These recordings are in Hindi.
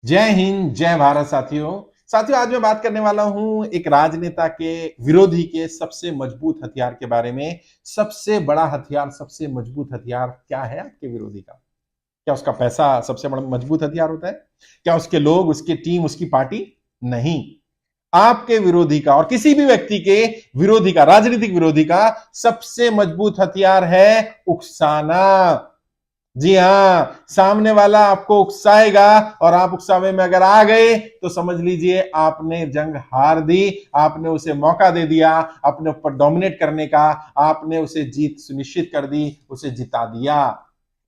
जय हिंद, जय भारत। साथियों आज मैं बात करने वाला हूं एक राजनेता के विरोधी के सबसे मजबूत हथियार के बारे में। सबसे बड़ा हथियार, सबसे मजबूत हथियार क्या है आपके विरोधी का? क्या उसका पैसा सबसे बड़ा मजबूत हथियार होता है? क्या उसके लोग, उसकी टीम, उसकी पार्टी? नहीं। आपके विरोधी का और किसी भी व्यक्ति के विरोधी का, राजनीतिक विरोधी का सबसे मजबूत हथियार है उकसाना। जी हां, सामने वाला आपको उकसाएगा और आप उकसावे में अगर आ गए तो समझ लीजिए आपने जंग हार दी। आपने उसे मौका दे दिया अपने ऊपर डोमिनेट करने का। आपने उसे जीत सुनिश्चित कर दी, उसे जिता दिया।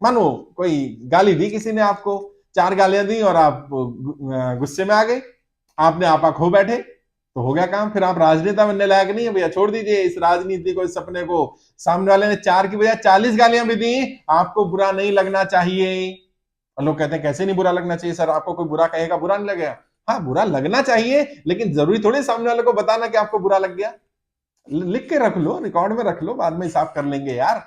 मानो कोई गाली दी किसी ने आपको, चार गालियां दी और आप गुस्से में आ गए, आपने आपा खो बैठे, तो हो गया काम। फिर आप राजनेता बनने लायक नहीं है भैया, छोड़ दीजिए इस राजनीति को, इस सपने को। सामने वाले ने 4 की बजाय 40 गालियां भी दी, आपको बुरा नहीं लगना चाहिए। और लोग कहते हैं कैसे नहीं बुरा लगना चाहिए सर, आपको कोई बुरा कहेगा बुरा नहीं लगेगा? हाँ, बुरा लगना चाहिए, लेकिन जरूरी थोड़ी सामने वाले को बताना कि आपको बुरा लग गया। लिख के रख लो, रिकॉर्ड में रख लो, बाद में हिसाब कर लेंगे यार।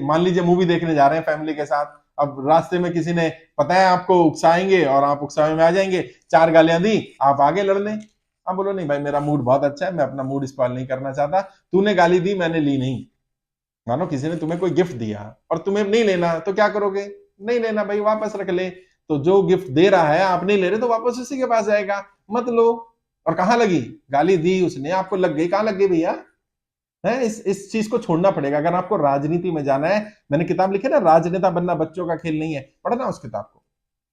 मान लीजिए मूवी देखने जा रहे हैं फैमिली के साथ, अब रास्ते में किसी ने, पता है आपको उकसाएंगे और आप उकसावे में आ जाएंगे, 4 गालियां दी, आप आगे लड़ने। आप बोलो नहीं भाई, मेरा मूड बहुत अच्छा है, मैं अपना मूड स्पॉइल नहीं करना चाहता, तूने गाली दी मैंने ली नहीं। मानो किसी ने तुम्हें कोई गिफ्ट दिया और तुम्हें नहीं लेना, तो क्या करोगे? नहीं लेना भाई, वापस रख ले। तो जो गिफ्ट दे रहा है आप नहीं ले रहे, तो वापस उसी के पास जाएगा, मत लो। और कहां लगी गाली? दी उसने, आपको लग गई, कहां लग गई भैया? है, इस चीज को छोड़ना पड़ेगा अगर आपको राजनीति में जाना है। मैंने किताब लिखी ना, राजनेता बनना बच्चों का खेल नहीं है, पढ़ना उस किताब को।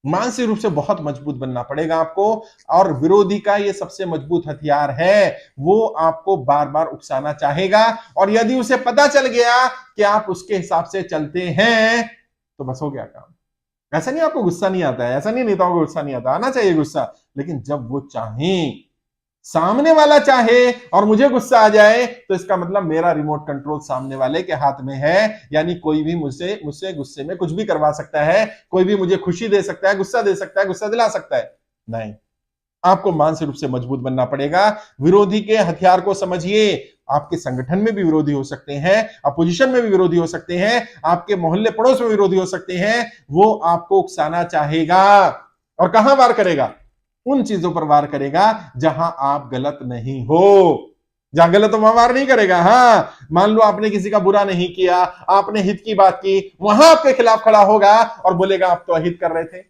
मानसिक रूप से बहुत मजबूत बनना पड़ेगा आपको। और विरोधी का ये सबसे मजबूत हथियार है, वो आपको बार बार उकसाना चाहेगा। और यदि उसे पता चल गया कि आप उसके हिसाब से चलते हैं, तो बस हो गया काम। ऐसा नहीं आपको गुस्सा नहीं आता है, ऐसा नहीं नेताओं को गुस्सा नहीं आता, आना चाहिए गुस्सा, लेकिन जब वो चाहें, सामने वाला चाहे और मुझे गुस्सा आ जाए, तो इसका मतलब मेरा रिमोट कंट्रोल सामने वाले के हाथ में है। यानी कोई भी मुझसे मुझसे गुस्से में कुछ भी करवा सकता है, कोई भी मुझे खुशी दे सकता है, गुस्सा दे सकता है, गुस्सा दिला सकता है। नहीं, आपको मानसिक रूप से मजबूत बनना पड़ेगा। विरोधी के हथियार को समझिए। आपके संगठन में भी विरोधी हो सकते हैं, अपोजिशन में भी विरोधी हो सकते हैं, आपके मोहल्ले पड़ोस में विरोधी हो सकते हैं। वो आपको उकसाना चाहेगा और कहां वार करेगा? उन चीजों पर वार करेगा जहां आप गलत नहीं हो। जहां गलत हो वहां वार नहीं करेगा। हाँ, मान लो आपने किसी का बुरा नहीं किया, आपने हित की बात की, वहां आपके खिलाफ खड़ा होगा और बोलेगा आप तो अहित कर रहे थे।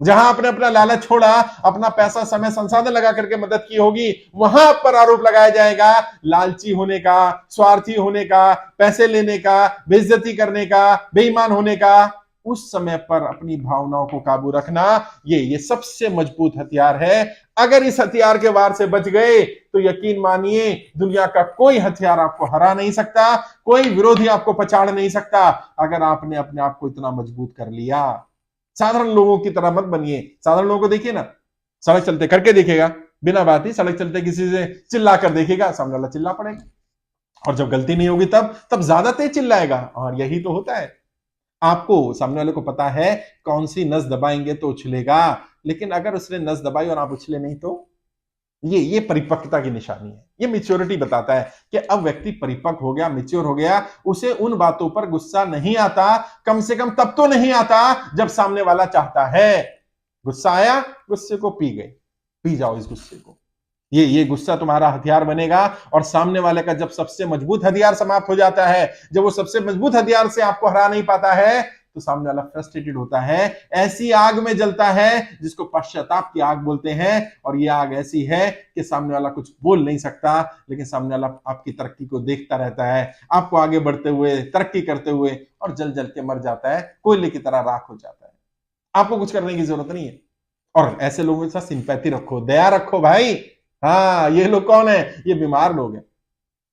जहां आपने अपना लालच छोड़ा, अपना पैसा समय संसाधन लगा करके मदद की होगी, वहां आप पर आरोप लगाया जाएगा लालची होने का, स्वार्थी होने का, पैसे लेने का, बेइज्जती करने का, बेईमान होने का। उस समय पर अपनी भावनाओं को काबू रखना, ये सबसे मजबूत हथियार है। अगर इस हथियार के वार से बच गए तो यकीन मानिए दुनिया का कोई हथियार आपको हरा नहीं सकता, कोई विरोधी आपको पछाड़ नहीं सकता, अगर आपने अपने आप को इतना मजबूत कर लिया। साधारण लोगों की तरह मत बनिए। साधारण लोगों को देखिए ना, सड़क चलते करके देखेगा, बिना बात ही सड़क चलते किसी से चिल्ला कर देखेगा, सामने वाला चिल्ला पड़ेगा। और जब गलती नहीं होगी तब ज्यादा तेज चिल्लाएगा। और यही तो होता है। आपको, सामने वाले को पता है कौन सी नस दबाएंगे तो उछलेगा, लेकिन अगर उसने नस दबाई और आप उछले नहीं, तो ये परिपक्वता की निशानी है। ये मैच्योरिटी बताता है कि अब व्यक्ति परिपक्व हो गया, मैच्योर हो गया। उसे उन बातों पर गुस्सा नहीं आता, कम से कम तब तो नहीं आता जब सामने वाला चाहता है। गुस्सा आया, गुस्से को पी गए, पी जाओ इस गुस्से को। ये गुस्सा तुम्हारा हथियार बनेगा। और सामने वाले का जब सबसे मजबूत हथियार समाप्त हो जाता है, जब वो सबसे मजबूत हथियार से आपको हरा नहीं पाता है, तो सामने वाला फ्रस्ट्रेटेड होता है, ऐसी आग में जलता है जिसको पश्चाताप की आग बोलते हैं। और ये आग ऐसी है कि सामने वाला कुछ बोल नहीं सकता, लेकिन सामने वाला आपकी तरक्की को देखता रहता है, आपको आगे बढ़ते हुए, तरक्की करते हुए, और जल जल के मर जाता है, कोयले की तरह राख हो जाता है। आपको कुछ करने की जरूरत नहीं है। और ऐसे लोगों के साथ सिंपैथी रखो, दया रखो भाई। हाँ, ये लोग कौन है? ये बीमार लोग हैं।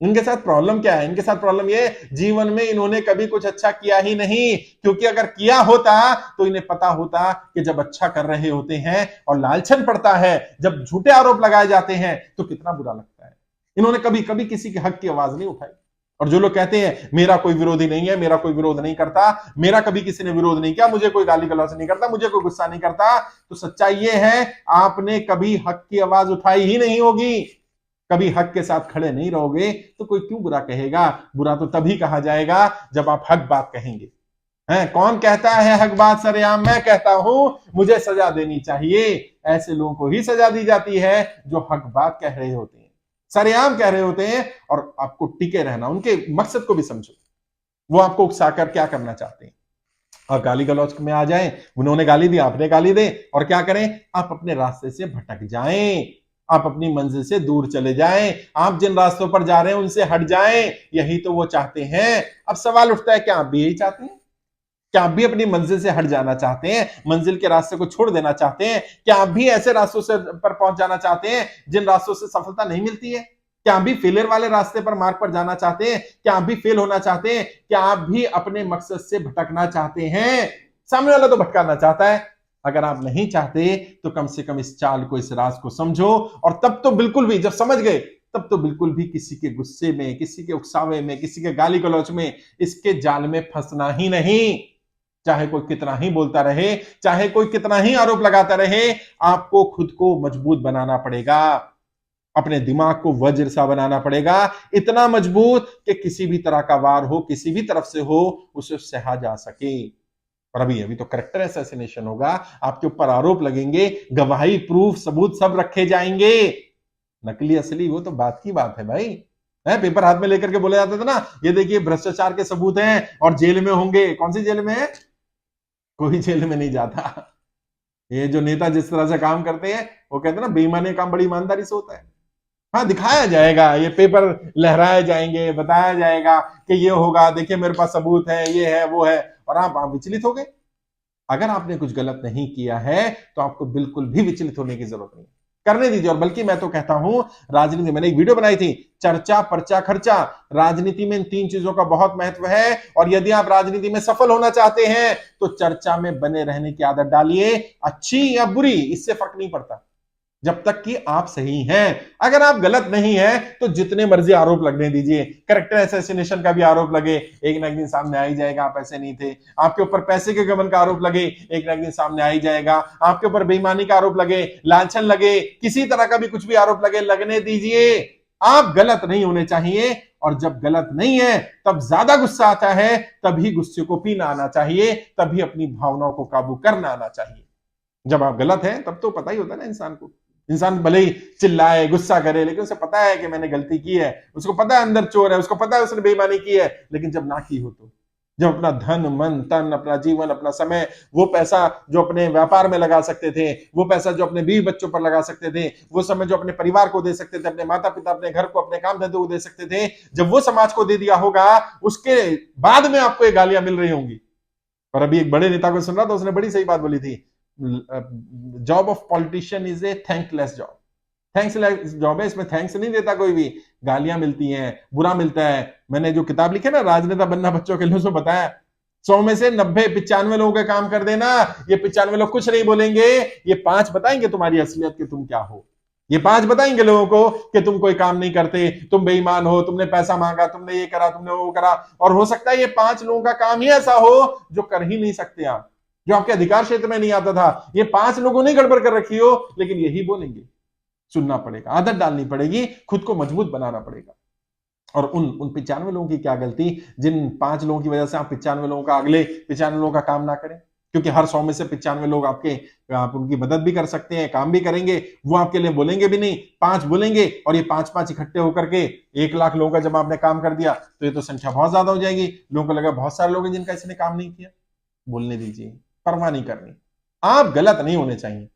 इनके साथ प्रॉब्लम क्या है? इनके साथ प्रॉब्लम ये, जीवन में इन्होंने कभी कुछ अच्छा किया ही नहीं। क्योंकि अगर किया होता तो इन्हें पता होता कि जब अच्छा कर रहे होते हैं और लालचन पड़ता है, जब झूठे आरोप लगाए जाते हैं, तो कितना बुरा लगता है। इन्होंने कभी कभी किसी के हक की आवाज नहीं उठाई। और जो लोग कहते हैं मेरा कोई विरोधी नहीं है, मेरा कोई विरोध नहीं करता, मेरा कभी किसी ने विरोध नहीं किया, मुझे कोई गाली गलौज नहीं करता, मुझे कोई गुस्सा नहीं करता, तो सच्चाई ये है आपने कभी हक की आवाज उठाई ही नहीं होगी। कभी हक के साथ खड़े नहीं रहोगे तो कोई क्यों बुरा कहेगा? बुरा तो तभी कहा जाएगा जब आप हक बात कहेंगे। है कौन कहता है हक बात सरेआम, मैं कहता हूं मुझे सजा देनी चाहिए। ऐसे लोगों को ही सजा दी जाती है जो हक बात कह रहे होते हैं, सरेआम कह रहे होते हैं। और आपको टिके रहना, उनके मकसद को भी समझो, वो आपको उकसाकर क्या करना चाहते हैं। आप गाली गलौज में आ जाएं, उन्होंने गाली दी, आपने गाली दे, और क्या करें, आप अपने रास्ते से भटक जाएं, आप अपनी मंजिल से दूर चले जाएं, आप जिन रास्तों पर जा रहे हैं उनसे हट जाएं। यही तो वो चाहते हैं। अब सवाल उठता है, क्या आप भी यही चाहते हैं? क्या आप भी अपनी मंजिल से हट जाना चाहते हैं, मंजिल के रास्ते को छोड़ देना चाहते हैं? क्या आप भी ऐसे रास्तों से पर पहुंच जाना चाहते हैं जिन रास्तों से सफलता नहीं मिलती है? क्या आप भी फेलियर वाले रास्ते पर, मार्ग पर जाना चाहते हैं? क्या आप भी फेल होना चाहते हैं? क्या आप भी अपने मकसद से भटकना चाहते हैं? सामने वाला तो भटकाना चाहता है। अगर आप नहीं चाहते तो कम से कम इस चाल को, इस राज को समझो। और तब तो बिल्कुल भी, जब समझ गए तब तो बिल्कुल भी किसी के गुस्से में, किसी के उकसावे में, किसी के गाली गलौच में, इसके जाल में फंसना ही नहीं। चाहे कोई कितना ही बोलता रहे, चाहे कोई कितना ही आरोप लगाता रहे, आपको खुद को मजबूत बनाना पड़ेगा, अपने दिमाग को वज्र सा बनाना पड़ेगा, इतना मजबूत कि किसी भी तरह का वार हो, किसी भी तरफ से हो, उसे सहा जा सके। और अभी अभी तो कैरेक्टर असैसिनेशन होगा, आपके ऊपर आरोप लगेंगे, गवाही, प्रूफ, सबूत सब रखे जाएंगे। नकली असली वो तो बात की बात है भाई। है पेपर हाथ में लेकर के बोला जाता था ना, ये देखिए भ्रष्टाचार के सबूत हैं और जेल में होंगे। कौन सी जेल में है? कोई जेल में नहीं जाता। ये जो नेता जिस तरह से काम करते हैं, वो कहते हैं ना, बेईमानी काम बड़ी ईमानदारी से होता है। हाँ, दिखाया जाएगा, ये पेपर लहराए जाएंगे, बताया जाएगा कि ये होगा, देखिए मेरे पास सबूत है, ये है, वो है, और आप विचलित हो गए। अगर आपने कुछ गलत नहीं किया है तो आपको बिल्कुल भी विचलित होने की जरूरत नहीं, करने दीजिए। और बल्कि मैं तो कहता हूं, राजनीति, मैंने एक वीडियो बनाई थी, चर्चा, पर्चा, खर्चा। राजनीति में इन तीन चीजों का बहुत महत्व है। और यदि आप राजनीति में सफल होना चाहते हैं तो चर्चा में बने रहने की आदत डालिए, अच्छी या बुरी इससे फर्क नहीं पड़ता, जब तक कि आप सही हैं। अगर आप गलत नहीं हैं तो जितने मर्जी आरोप लगने दीजिए, कैरेक्टर असैसिनेशन का भी आरोप लगे, एक ना एक दिन सामने आ ही जाएगा आप ऐसे नहीं थे। आपके ऊपर पैसे के गबन का आरोप लगे, एक ना एक दिन सामने आ ही जाएगा। आपके ऊपर बेईमानी का आरोप लगे, लांछन लगे, किसी तरह का भी कुछ भी आरोप लगे, लगने दीजिए। आप गलत नहीं होने चाहिए। और जब गलत नहीं है तब ज्यादा गुस्सा आता है, तभी गुस्से को पीना आना चाहिए, तभी अपनी भावनाओं को काबू करना आना चाहिए। जब आप गलत हैं तब तो पता ही होता है ना इंसान को। इंसान भले ही चिल्लाए, गुस्सा करे, लेकिन उसे पता है कि मैंने गलती की है, उसको पता है अंदर चोर है, उसको पता है उसने बेईमानी की है। लेकिन जब ना की हो तो, जब अपना धन, मन, तन, अपना जीवन, अपना समय, वो पैसा जो अपने व्यापार में लगा सकते थे, वो पैसा जो अपने बीवी बच्चों पर लगा सकते थे, वो समय जो अपने परिवार को दे सकते थे, अपने माता पिता, अपने घर को, अपने काम धंधे को दे सकते थे, जब वो समाज को दे दिया होगा, उसके बाद में आपको ये गालियां मिल रही होंगी। और अभी एक बड़े नेता को सुन रहा था, उसने बड़ी सही बात बोली थी, job of politician is a thankless job. Thankless job है, इसमें थैंक्स नहीं देता कोई भी, गालियां मिलती हैं, बुरा मिलता है। मैंने जो किताब लिखी ना, राजनेता बनना बच्चों के लिए, उसमें बताया 100 में से 90, 95 लोगों का काम कर देना। ये 95 लोग कुछ नहीं बोलेंगे, ये 5 बताएंगे तुम्हारी असलियत कि तुम क्या हो। ये 5 बताएंगे लोगों को कि तुम कोई काम नहीं करते, तुम बेईमान हो, तुमने पैसा मांगा, तुमने ये करा, तुमने वो करा। और हो सकता है ये 5 लोगों का काम ही ऐसा हो जो कर ही नहीं सकते आप, जो आपके अधिकार क्षेत्र में नहीं आता था। ये 5 लोगों ने गड़बड़ कर रखी हो, लेकिन यही बोलेंगे। सुनना पड़ेगा, आदत डालनी पड़ेगी, खुद को मजबूत बनाना पड़ेगा। और उन 95 लोगों की क्या गलती, जिन 5 लोगों की वजह से आप 95 लोगों का, अगले 95 लोगों का काम ना करें। क्योंकि हर 100 में से 95 लोग आप उनकी मदद भी कर सकते हैं, काम भी करेंगे, वो आपके लिए बोलेंगे भी नहीं, 5 बोलेंगे। और ये 5-5 इकट्ठे होकर के 1 लाख लोगों का जब आपने काम कर दिया तो ये तो संख्या बहुत ज्यादा हो जाएगी। लोगों को लगा बहुत सारे लोग हैं जिनका इसने काम नहीं किया। बोलने दीजिए, परवाह नहीं करनी, आप गलत नहीं होने चाहिए।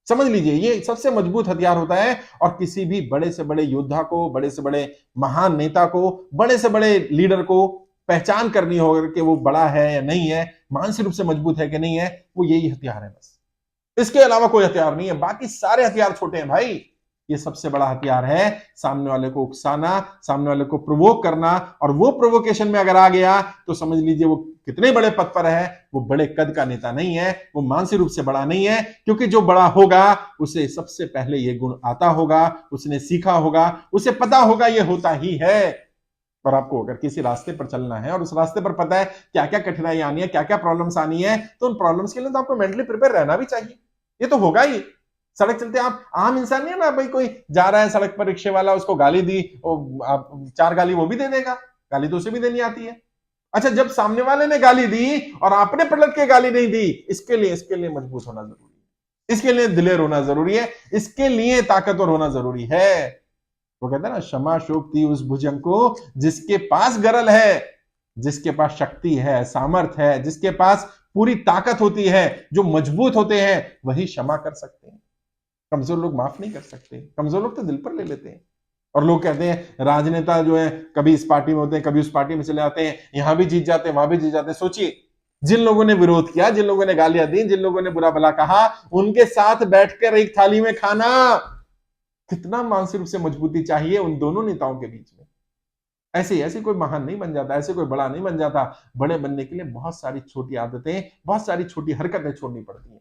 समझ लीजिए, ये सबसे मजबूत हथियार होता है। और किसी भी बड़े से बड़े योद्धा को, बड़े से बड़े महान नेता को, बड़े से बड़े लीडर को पहचान करनी होगी कि वो बड़ा है या नहीं है, मानसिक रूप से मजबूत है कि नहीं है, वो यही हथियार है बस। इसके अलावा कोई हथियार नहीं है। बाकी सारे हथियार छोटे हैं भाई। ये सबसे बड़ा हथियार है सामने वाले को उकसाना, सामने वाले को प्रोवोक करना। और वो प्रोवोकेशन में अगर आ गया तो समझ लीजिए वो कितने बड़े पद पर है, वो बड़े कद का नेता नहीं है, वो मानसिक रूप से बड़ा नहीं है। क्योंकि जो बड़ा होगा उसे सबसे पहले ये गुण आता होगा, उसने सीखा होगा, उसे पता होगा ये होता ही है। पर आपको अगर किसी रास्ते पर चलना है और उस रास्ते पर पता है क्या क्या कठिनाई आनी है, क्या क्या प्रॉब्लम्स आनी है, तो उन प्रॉब्लम्स के लिए तो आपको मेंटली प्रिपेयर रहना भी चाहिए। ये तो होगा ही। सड़क चलते आप आम इंसान नहीं है ना भाई, कोई जा रहा है सड़क पर, रिक्शे वाला, उसको गाली दी, आप 4 गाली वो भी दे देगा, गाली तो उसे भी देनी आती है। अच्छा, जब सामने वाले ने गाली दी और आपने पलट के गाली नहीं दी, इसके लिए मजबूत होना जरूरी है, इसके लिए दिलेर होना जरूरी है, इसके लिए ताकतवर होना जरूरी है। वो कहते हैं ना, क्षमा शोभती उस भुजंग को जिसके पास गरल है, जिसके पास शक्ति है, सामर्थ है, जिसके पास पूरी ताकत होती है, जो मजबूत होते हैं वही क्षमा कर सकते हैं। कमजोर लोग माफ नहीं कर सकते, कमजोर लोग तो दिल पर ले लेते हैं। और लोग कहते हैं राजनेता जो है कभी इस पार्टी में होते हैं, कभी उस पार्टी में चले जाते हैं, यहां भी जीत जाते हैं, वहां भी जीत जाते हैं। सोचिए, जिन लोगों ने विरोध किया, जिन लोगों ने गालियां दी, जिन लोगों ने बुरा भला कहा, उनके साथ बैठकर एक थाली में खाना, कितना मानसिक रूप से मजबूती चाहिए उन दोनों नेताओं के बीच में। ऐसे ऐसे कोई महान नहीं बन जाता, ऐसे कोई बड़ा नहीं बन जाता। बड़े बनने के लिए बहुत सारी छोटी आदतें, बहुत सारी छोटी हरकतें छोड़नी पड़ती हैं,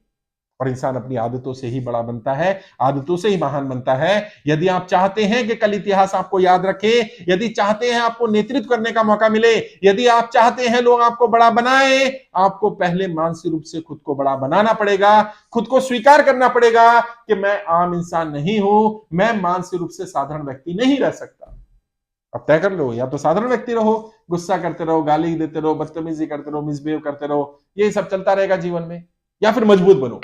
और इंसान अपनी आदतों से ही बड़ा बनता है, आदतों से ही महान बनता है। यदि आप चाहते हैं कि कल इतिहास आपको याद रखे, यदि चाहते हैं आपको नेतृत्व करने का मौका मिले, यदि आप चाहते हैं लोग आपको बड़ा बनाए, आपको पहले मानसिक रूप से खुद को बड़ा बनाना पड़ेगा, खुद को स्वीकार करना पड़ेगा कि मैं आम इंसान नहीं हूं, मैं मानसिक रूप से साधारण व्यक्ति नहीं रह सकता। अब तय कर लो, या तो साधारण व्यक्ति रहो, गुस्सा करते रहो, गाली देते रहो, बदतमीजी करते रहो, मिसबिहेव करते रहो, ये सब चलता रहेगा जीवन में, या फिर मजबूत बनो,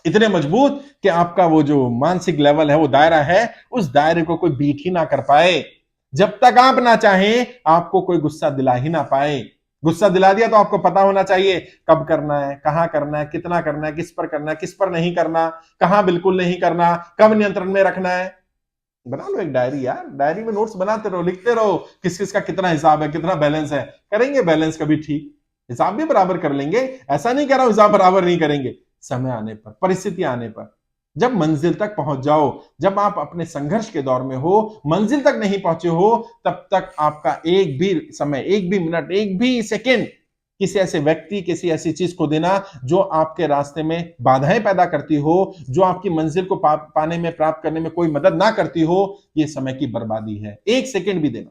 इतने मजबूत कि आपका वो जो मानसिक लेवल है, वो दायरा है, उस दायरे को कोई बीट ही ना कर पाए। जब तक आप ना चाहें, आपको कोई गुस्सा दिला ही ना पाए। गुस्सा दिला दिया तो आपको पता होना चाहिए कब करना है, कहां करना है, कितना करना है, किस पर करना है, किस पर नहीं करना, कहां बिल्कुल नहीं करना, कब नियंत्रण में रखना है। बना लो एक डायरी यार, डायरी में नोट्स बनाते रहो, लिखते रहो किस किस का कितना हिसाब है, कितना बैलेंस है। करेंगे बैलेंस कभी ठीक, हिसाब भी बराबर कर लेंगे, ऐसा नहीं कह रहा हूं हिसाब बराबर नहीं करेंगे। समय आने पर, परिस्थिति आने पर, जब मंजिल तक पहुंच जाओ, जब आप अपने संघर्ष के दौर में हो, मंजिल तक नहीं पहुंचे हो, तब तक आपका एक भी समय, एक भी मिनट, एक भी सेकंड किसी ऐसे व्यक्ति, किसी ऐसी चीज को देना जो आपके रास्ते में बाधाएं पैदा करती हो, जो आपकी मंजिल को पाने में, प्राप्त करने में कोई मदद ना करती हो, यह समय की बर्बादी है। एक सेकंड भी देना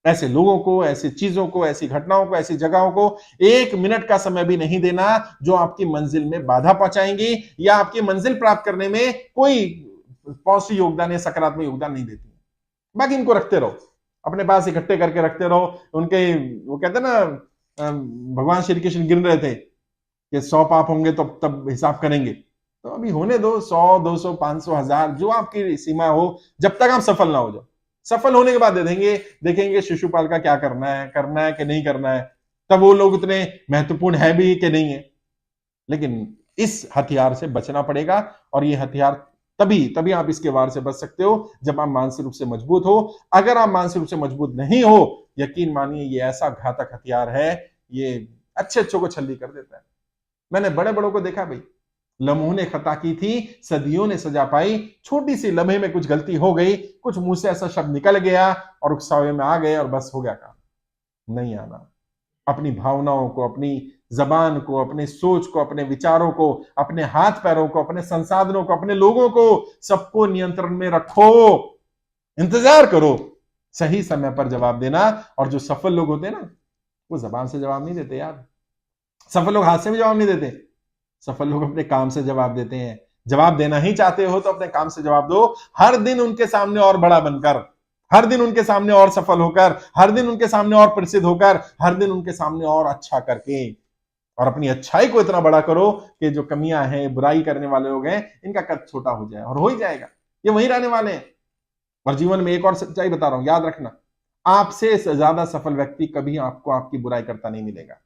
ऐसे लोगों को, ऐसी चीजों को, ऐसी घटनाओं को, ऐसी जगहों को एक मिनट का समय भी नहीं देना जो आपकी मंजिल में बाधा पहुंचाएंगी या आपकी मंजिल प्राप्त करने में कोई पॉजिटिव योगदान या सकारात्मक योगदान नहीं देती। बाकी इनको रखते रहो, अपने पास इकट्ठे करके रखते रहो। उनके, वो कहते हैं ना, भगवान श्री कृष्ण गिन रहे थे कि 100 पाप होंगे तो तब हिसाब करेंगे, तो अभी होने दो 100, 200, 500, 1000, जो आपकी सीमा हो, जब तक आप सफल ना हो जाओ। सफल होने के बाद दे देंगे, देखेंगे शिशुपाल का क्या करना है कि नहीं करना है, तब वो लोग उतने महत्वपूर्ण है भी कि नहीं है। लेकिन इस हथियार से बचना पड़ेगा, और ये हथियार तभी आप इसके वार से बच सकते हो जब आप मानसिक रूप से मजबूत हो। अगर आप मानसिक रूप से मजबूत नहीं हो, यकीन मानिए ये ऐसा घातक हथियार है, ये अच्छे अच्छों को छल्ली कर देता है। मैंने बड़े बड़ों को देखा भाई, लम्हों ने खता की थी, सदियों ने सजा पाई, छोटी सी लम्हे में कुछ गलती हो गई, कुछ मुंह से ऐसा शब्द निकल गया और उकसावे में आ गए और बस हो गया काम। नहीं आना, अपनी भावनाओं को, अपनी जबान को, अपने सोच को, अपने विचारों को, अपने हाथ पैरों को, अपने संसाधनों को, अपने लोगों को, सबको नियंत्रण में रखो। इंतजार करो सही समय पर जवाब देना। और जो सफल लोग होते हैं ना, वो जबान से जवाब नहीं देते यार, सफल लोग हाथ से भी जवाब नहीं देते, सफल लोग अपने काम से जवाब देते हैं। जवाब देना ही चाहते हो तो अपने काम से जवाब दो, हर दिन उनके सामने और बड़ा बनकर, हर दिन उनके सामने और सफल होकर, हर दिन उनके सामने और प्रसिद्ध होकर, हर दिन उनके सामने और अच्छा करके। और अपनी अच्छाई को इतना बड़ा करो कि जो कमियां हैं, बुराई करने वाले लोग हैं, इनका कद छोटा हो जाए, और हो ही जाएगा, ये वहीं रहने वाले हैं। और जीवन में एक और सच्चाई बता रहा हूं, याद रखना, आपसे ज्यादा सफल व्यक्ति कभी आपको आपकी बुराई करता नहीं मिलेगा।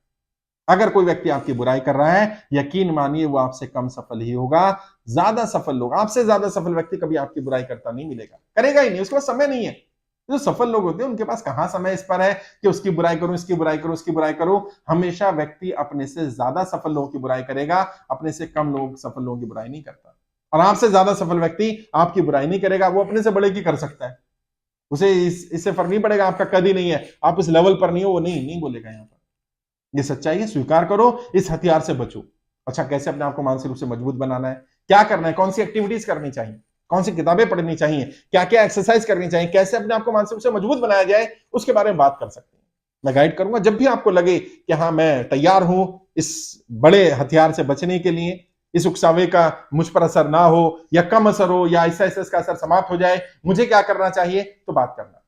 अगर कोई व्यक्ति आपकी बुराई कर रहा है, यकीन मानिए वो आपसे कम सफल ही होगा। ज्यादा सफल लोग, आपसे ज्यादा सफल व्यक्ति कभी आपकी बुराई करता नहीं मिलेगा, करेगा ही नहीं, उसके पास समय नहीं है। जो सफल लोग होते हैं उनके पास कहां समय इस पर है कि उसकी बुराई करूं, इसकी बुराई करूं, उसकी बुराई करूं। हमेशा व्यक्ति अपने से ज्यादा सफल लोगों की बुराई करेगा, अपने से कम लोग सफल लोगों की बुराई नहीं करता। और आपसे ज्यादा सफल व्यक्ति आपकी बुराई नहीं करेगा, वो अपने से बड़े की कर सकता है, उसे इससे फर्क नहीं पड़ेगा आपका कद ही नहीं है, आप इस लेवल पर नहीं हो, वो नहीं बोलेगा। यहां पर ये सच्चाई है, स्वीकार करो, इस हथियार से बचो। अच्छा, कैसे अपने आप को मानसिक रूप से मजबूत बनाना है, क्या करना है, कौन सी एक्टिविटीज करनी चाहिए, कौन सी किताबें पढ़नी चाहिए, क्या क्या एक्सरसाइज करनी चाहिए, कैसे अपने आप को मानसिक रूप से मजबूत बनाया जाए, उसके बारे में बात कर सकते हैं। मैं गाइड करूंगा जब भी आपको लगे कि हाँ मैं तैयार हूं इस बड़े हथियार से बचने के लिए, इस उकसावे का मुझ पर असर ना हो या कम असर हो, या ऐसा इसका असर समाप्त हो जाए, मुझे क्या करना चाहिए, तो बात करना।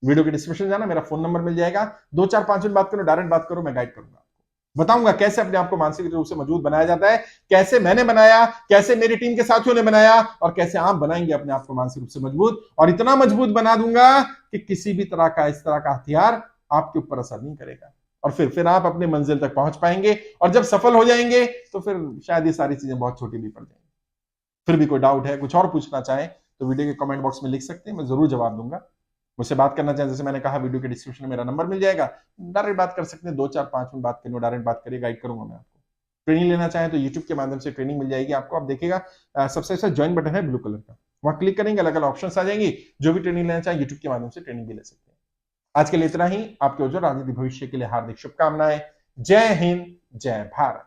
वीडियो के डिस्क्रिप्शन जाना, मेरा फोन नंबर मिल जाएगा। 2 4 5 मिनट बात करो, डायरेक्ट बात करो, मैं गाइड करूंगा, बताऊंगा कैसे अपने आप को मानसिक रूप से मजबूत बनाया जाता है, कैसे मैंने बनाया, कैसे मेरी टीम के साथियों ने बनाया, और कैसे आप बनाएंगे अपने आप को मानसिक रूप से मजबूत। और इतना मजबूत बना दूंगा कि किसी भी तरह का इस तरह का हथियार आपके ऊपर असर नहीं करेगा, और फिर आप अपने मंजिल तक पहुंच पाएंगे। और जब सफल हो जाएंगे तो फिर शायद ये सारी चीजें बहुत छोटी भी पड़ जाएंगी। फिर भी कोई डाउट है, कुछ और पूछना चाहें तो वीडियो के कमेंट बॉक्स में लिख सकते हैं, मैं जरूर जवाब दूंगा। मुझसे बात करना चाहें, जैसे मैंने कहा, वीडियो के डिस्क्रिप्शन में मेरा नंबर मिल जाएगा, डायरेक्ट बात कर सकते हैं। 2 4 5 मिनट बात करनी हो, डायरेक्ट बात करिए, गाइड करूंगा मैं आपको। ट्रेनिंग लेना चाहें तो यूट्यूब के माध्यम से ट्रेनिंग मिल जाएगी आपको। आप देखिएगा सबसे अच्छा ज्वाइन बटन है ब्लू कलर का, वहां क्लिक करेंगे, अलग अलग ऑप्शन आ जाएंगी। जो भी ट्रेनिंग लेना चाहें यूट्यूब के माध्यम से ट्रेनिंग भी ले सकते हैं। आज के लिए इतना ही। आपके उज्जवल राजनीतिक भविष्य के लिए हार्दिक शुभकामनाएं। जय हिंद, जय भारत।